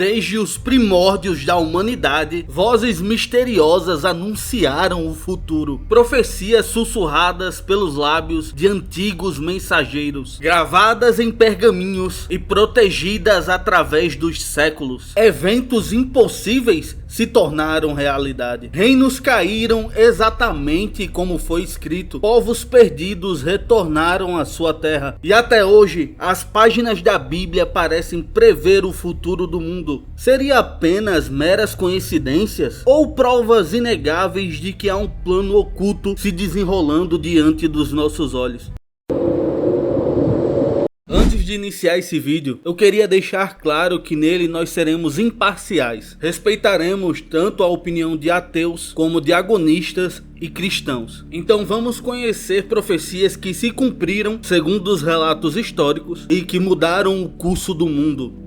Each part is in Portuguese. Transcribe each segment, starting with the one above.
Desde os primórdios da humanidade, vozes misteriosas anunciaram o futuro. Profecias sussurradas pelos lábios de antigos mensageiros, gravadas em pergaminhos e protegidas através dos séculos. Eventos impossíveis se tornaram realidade. Reinos caíram exatamente como foi escrito. Povos perdidos retornaram à sua terra. E até hoje, as páginas da Bíblia parecem prever o futuro do mundo. Seria apenas meras coincidências? Ou provas inegáveis de que há um plano oculto se desenrolando diante dos nossos olhos? Antes de iniciar esse vídeo, eu queria deixar claro que nele nós seremos imparciais. Respeitaremos tanto a opinião de ateus como de agonistas e cristãos. Então vamos conhecer profecias que se cumpriram segundo os relatos históricos e que mudaram o curso do mundo.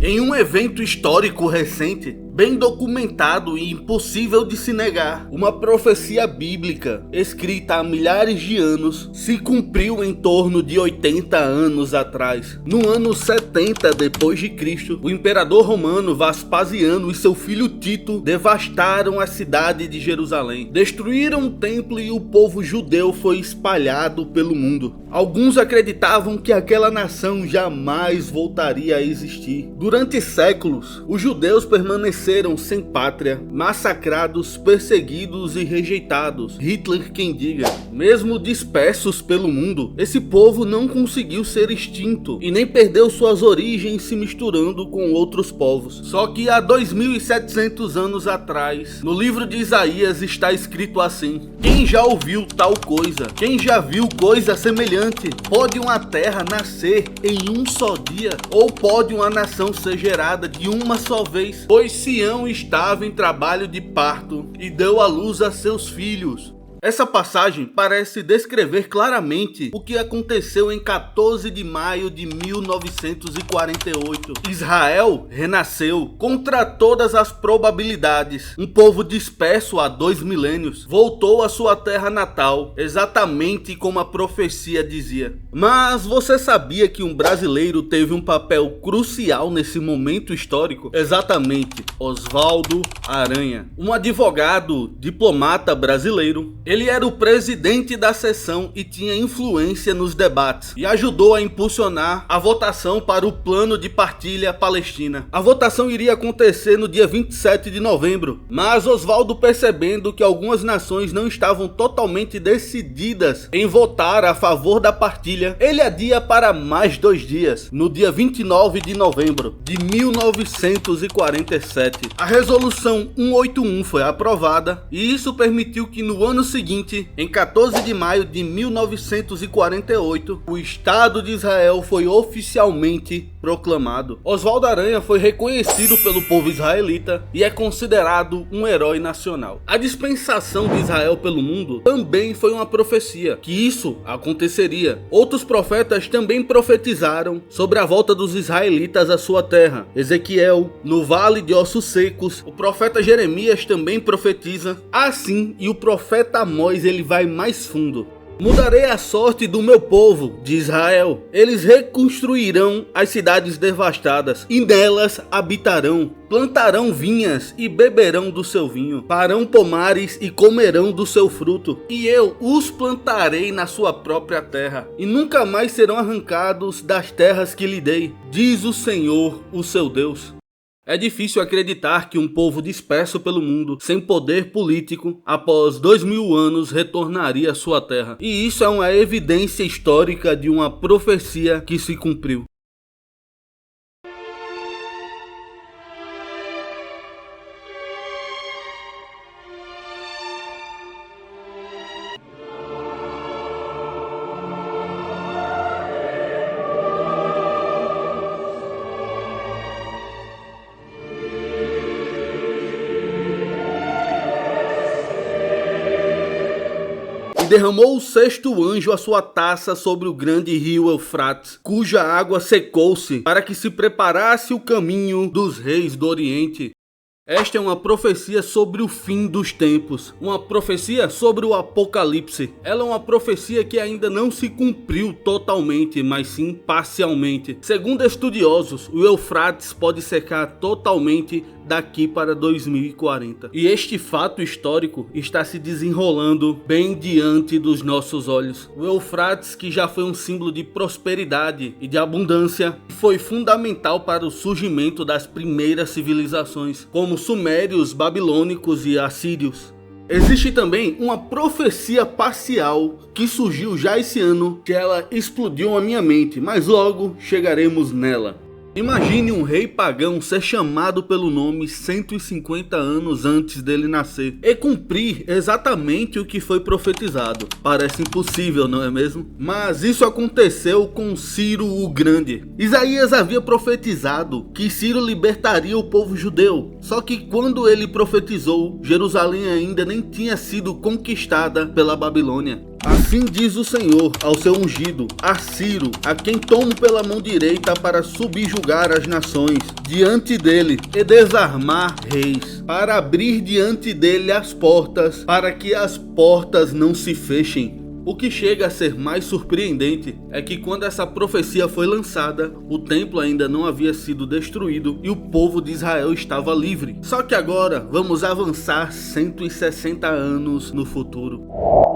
Em um evento histórico recente, bem documentado e impossível de se negar, uma profecia bíblica escrita há milhares de anos se cumpriu em torno de 80 anos atrás. No ano 70 depois de Cristo, o imperador romano Vespasiano e seu filho Tito devastaram a cidade de Jerusalém, destruíram o templo e o povo judeu foi espalhado pelo mundo. Alguns acreditavam que aquela nação jamais voltaria a existir. Durante séculos, os judeus permaneceram sem pátria, massacrados, perseguidos e rejeitados. Hitler quem diga. Mesmo dispersos pelo mundo, esse povo não conseguiu ser extinto e nem perdeu suas origens se misturando com outros povos. Só que há 2700 anos atrás, no livro de Isaías está escrito assim: quem já ouviu tal coisa? Quem já viu coisa semelhante? Pode uma terra nascer em um só dia? Ou pode uma nação ser gerada de uma só vez? Pois Sião estava em trabalho de parto e deu à luz a seus filhos. Essa passagem parece descrever claramente o que aconteceu em 14 de maio de 1948. Israel renasceu contra todas as probabilidades. Um povo disperso há 2 milênios voltou à sua terra natal, exatamente como a profecia dizia. Mas você sabia que um brasileiro teve um papel crucial nesse momento histórico? Exatamente, Oswaldo Aranha, um advogado, diplomata brasileiro. Ele era o presidente da sessão e tinha influência nos debates e ajudou a impulsionar a votação para o plano de partilha palestina. A votação iria acontecer no dia 27 de novembro, mas Oswaldo, percebendo que algumas nações não estavam totalmente decididas em votar a favor da partilha, ele adia para mais 2 dias, no dia 29 de novembro de 1947. A resolução 181 foi aprovada e isso permitiu que no ano seguinte, em 14 de maio de 1948, o Estado de Israel foi oficialmente proclamado. Oswaldo Aranha foi reconhecido pelo povo israelita e é considerado um herói nacional. A dispensação de Israel pelo mundo também foi uma profecia, que isso aconteceria. Outros profetas também profetizaram sobre a volta dos israelitas à sua terra. Ezequiel, no Vale de Ossos Secos, o profeta Jeremias também profetiza assim, e o profeta Amós ele vai mais fundo. Mudarei a sorte do meu povo, de Israel. Eles reconstruirão as cidades devastadas e nelas habitarão. Plantarão vinhas e beberão do seu vinho. Farão pomares e comerão do seu fruto. E eu os plantarei na sua própria terra. E nunca mais serão arrancados das terras que lhe dei, diz o Senhor, o seu Deus. É difícil acreditar que um povo disperso pelo mundo, sem poder político, após 2000 anos retornaria à sua terra. E isso é uma evidência histórica de uma profecia que se cumpriu. E derramou o 6º anjo a sua taça sobre o grande rio Eufrates, cuja água secou-se, para que se preparasse o caminho dos reis do Oriente. Esta é uma profecia sobre o fim dos tempos, uma profecia sobre o Apocalipse. Ela é uma profecia que ainda não se cumpriu totalmente, mas sim parcialmente. Segundo estudiosos, o Eufrates pode secar totalmente daqui para 2040. E este fato histórico está se desenrolando bem diante dos nossos olhos. O Eufrates, que já foi um símbolo de prosperidade e de abundância, foi fundamental para o surgimento das primeiras civilizações, como sumérios, babilônicos e assírios. Existe também uma profecia parcial que surgiu já esse ano, que ela explodiu a minha mente, mas logo chegaremos nela. Imagine um rei pagão ser chamado pelo nome 150 anos antes dele nascer e cumprir exatamente o que foi profetizado. Parece impossível, não é mesmo? Mas isso aconteceu com Ciro o Grande. Isaías havia profetizado que Ciro libertaria o povo judeu. Só que quando ele profetizou, Jerusalém ainda nem tinha sido conquistada pela Babilônia. Assim diz o Senhor ao seu ungido, a Ciro, a quem tomo pela mão direita para subjugar as nações diante dele e desarmar reis, para abrir diante dele as portas, para que as portas não se fechem. O que chega a ser mais surpreendente é que quando essa profecia foi lançada, o templo ainda não havia sido destruído e o povo de Israel estava livre. Só que agora vamos avançar 160 anos no futuro.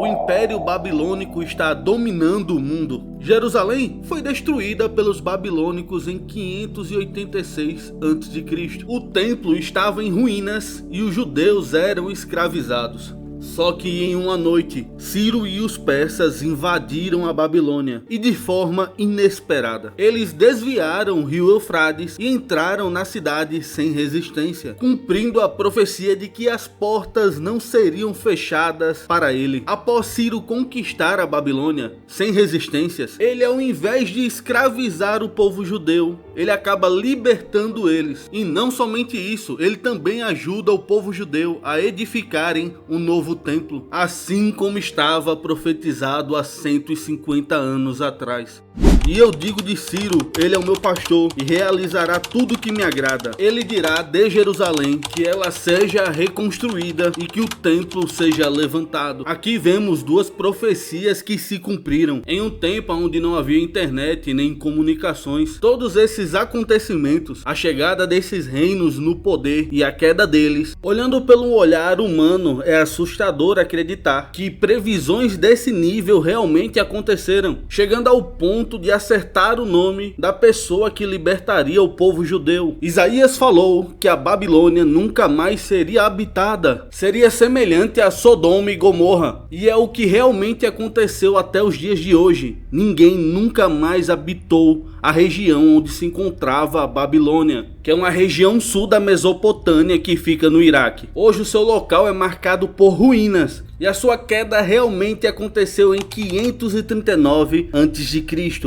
O Império Babilônico está dominando o mundo. Jerusalém foi destruída pelos babilônicos em 586 a.C. O templo estava em ruínas e os judeus eram escravizados. Só que em uma noite, Ciro e os persas invadiram a Babilônia e de forma inesperada. Eles desviaram o rio Eufrates e entraram na cidade sem resistência, cumprindo a profecia de que as portas não seriam fechadas para ele. Após Ciro conquistar a Babilônia sem resistências, ele, ao invés de escravizar o povo judeu, ele acaba libertando eles. E não somente isso, ele também ajuda o povo judeu a edificarem um novo templo, assim como estava profetizado há 150 anos atrás. E eu digo de Ciro, ele é o meu pastor e realizará tudo o que me agrada. Ele dirá de Jerusalém que ela seja reconstruída e que o templo seja levantado. Aqui vemos duas profecias que se cumpriram. Em um tempo onde não havia internet nem comunicações, todos esses acontecimentos, a chegada desses reinos no poder e a queda deles, olhando pelo olhar humano, é assustador acreditar que previsões desse nível realmente aconteceram, chegando ao ponto de acertar o nome da pessoa que libertaria o povo judeu. Isaías falou que a Babilônia nunca mais seria habitada, seria semelhante a Sodoma e Gomorra, e é o que realmente aconteceu até os dias de hoje. Ninguém nunca mais habitou a região onde se encontrava a Babilônia, que é uma região sul da Mesopotâmia que fica no Iraque. Hoje o seu local é marcado por ruínas e a sua queda realmente aconteceu em 539 a.C.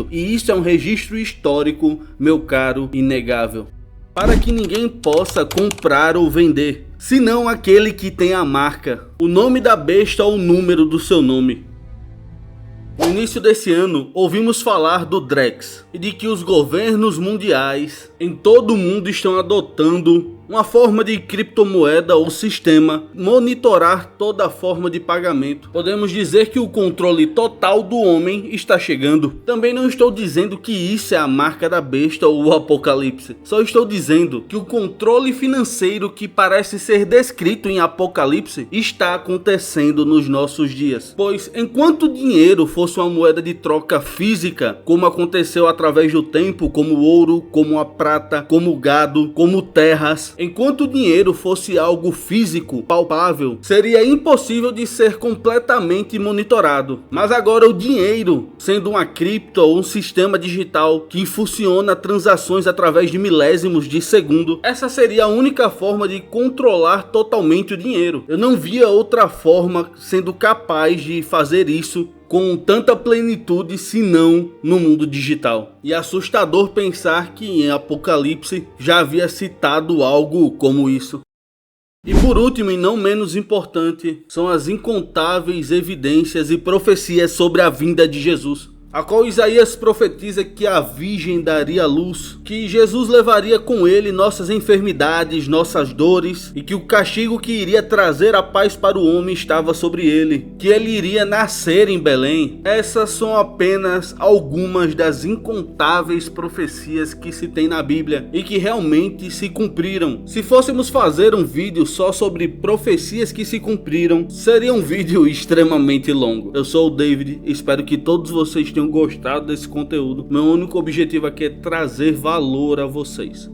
E isso é um registro histórico, meu caro, inegável, para que ninguém possa comprar ou vender, senão aquele que tem a marca, o nome da besta ou o número do seu nome. No início desse ano, ouvimos falar do Drex e de que os governos mundiais em todo o mundo estão adotando uma forma de criptomoeda ou sistema monitorar toda forma de pagamento. Podemos dizer que o controle total do homem está chegando. Também não estou dizendo que isso é a marca da besta ou o apocalipse. Só estou dizendo que o controle financeiro que parece ser descrito em Apocalipse está acontecendo nos nossos dias. Pois enquanto o dinheiro fosse uma moeda de troca física, como aconteceu através do tempo, como o ouro, como a prata, como o gado, como terras, enquanto o dinheiro fosse algo físico, palpável, seria impossível de ser completamente monitorado. Mas agora o dinheiro, sendo uma cripto ou um sistema digital que funciona transações através de milésimos de segundo, essa seria a única forma de controlar totalmente o dinheiro. Eu não via outra forma sendo capaz de fazer isso com tanta plenitude, senão no mundo digital. E é assustador pensar que em Apocalipse já havia citado algo como isso. E por último, e não menos importante, são as incontáveis evidências e profecias sobre a vinda de Jesus. a qual Isaías profetiza que a Virgem daria luz, que Jesus levaria com ele nossas enfermidades, nossas dores, e que o castigo que iria trazer a paz para o homem estava sobre ele, que ele iria nascer em Belém. Essas são apenas algumas das incontáveis profecias que se tem na Bíblia e que realmente se cumpriram. Se fôssemos fazer um vídeo só sobre profecias que se cumpriram, seria um vídeo extremamente longo. Eu sou o David, espero que todos vocês tenham gostado desse conteúdo. Meu único objetivo aqui é trazer valor a vocês.